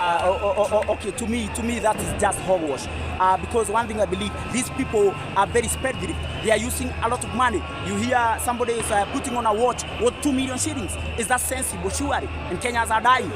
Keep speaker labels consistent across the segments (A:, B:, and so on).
A: Okay, to me that is just hogwash. Because one thing I believe, these people are very spendthrift. They are using a lot of money. You hear somebody is putting on a watch worth 2 million shillings. Is that sensible? Surely. And Kenyans are dying.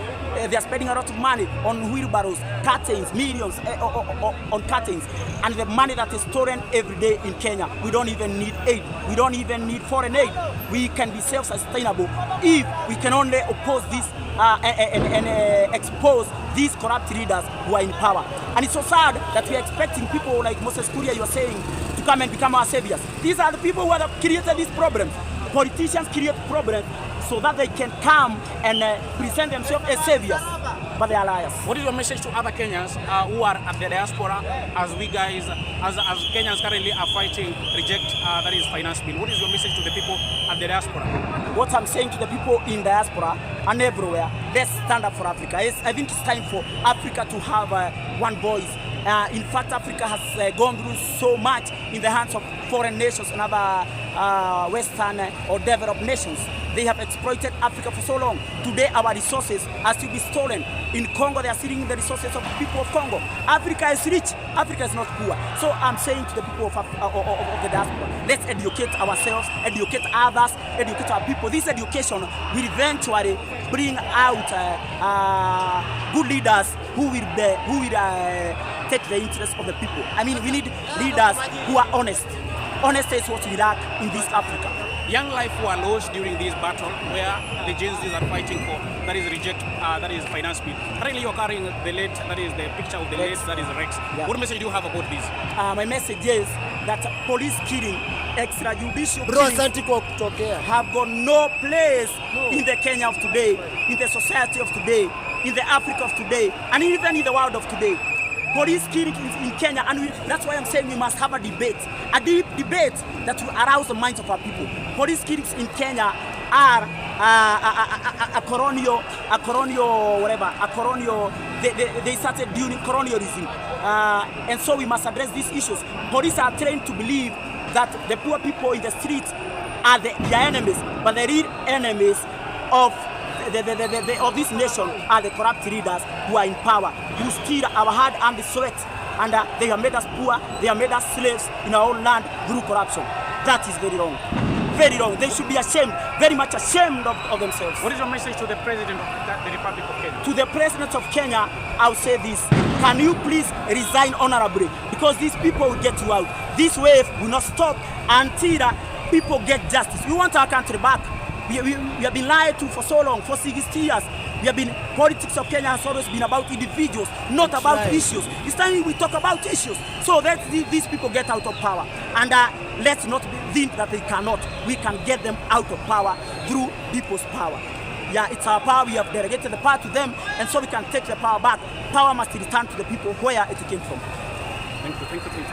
A: They are spending a lot of money on wheelbarrows, curtains, millions on curtains. And the money that is stolen every day in Kenya, we don't even need aid. We don't even need foreign aid. We can be self-sustainable if we can only oppose this and expose these corrupt leaders who are in power. And it's so sad that we are expecting people like Moses Kuria, you are saying, to come and become our saviors. These are the people who have created these problems. Politicians create problems so that they can come and present themselves as saviors, but they are liars.
B: What is your message to other Kenyans who are at the diaspora, as we guys, as Kenyans currently are fighting reject that is finance bill? What is your message to the people at the diaspora?
A: What I'm saying to the people in diaspora and everywhere, let's stand up for Africa. I think it's time for Africa to have one voice. In fact, Africa has gone through so much in the hands of foreign nations and other Western or developed nations. They have exploited Africa for so long. Today, our resources are still be stolen. In Congo, they are stealing the resources of the people of Congo. Africa is rich. Africa is not poor. So I'm saying to the people of the diaspora, let's educate ourselves, educate others, educate our people. This education will eventually bring out good leaders who will take the interests of the people. I mean, we need leaders who are honest. Honesty is what we lack in this Africa.
B: Young life were lost during this battle where the Gen Zs are fighting for, that is reject, that is finance bill. Currently you're carrying the late, that is the picture of the late, that is Rex. Yeah. What message do you have about this?
A: My message is that police killing, extrajudicial killing have got no place in the Kenya of today, in the society of today, in the Africa of today, and even in the world of today. Police killing in Kenya, and that's why I'm saying we must have a deep debate that will arouse the minds of our people. Police killings in Kenya are they started during colonialism, and so we must address these issues. Police are trained to believe that the poor people in the streets are their enemies, but the real enemies of this nation are the corrupt leaders who are in power, who steal our hard and sweat, and they have made us poor, they have made us slaves in our own land through corruption. That is very wrong. Very wrong. They should be ashamed, very much ashamed of themselves.
B: What is your message to the President of the Republic of Kenya?
A: To the President of Kenya, I'll say this. Can you please resign honorably? Because these people will get you out. This wave will not stop until people get justice. We want our country back. We have been lied to for so long, for 60 years. Politics of Kenya has always been about individuals, not about issues. It's time we talk about issues. So let these people get out of power. And let's not think that they cannot. We can get them out of power through people's power. Yeah, it's our power. We have delegated the power to them, and so we can take the power back. Power must return to the people where it came from.
B: Thank you.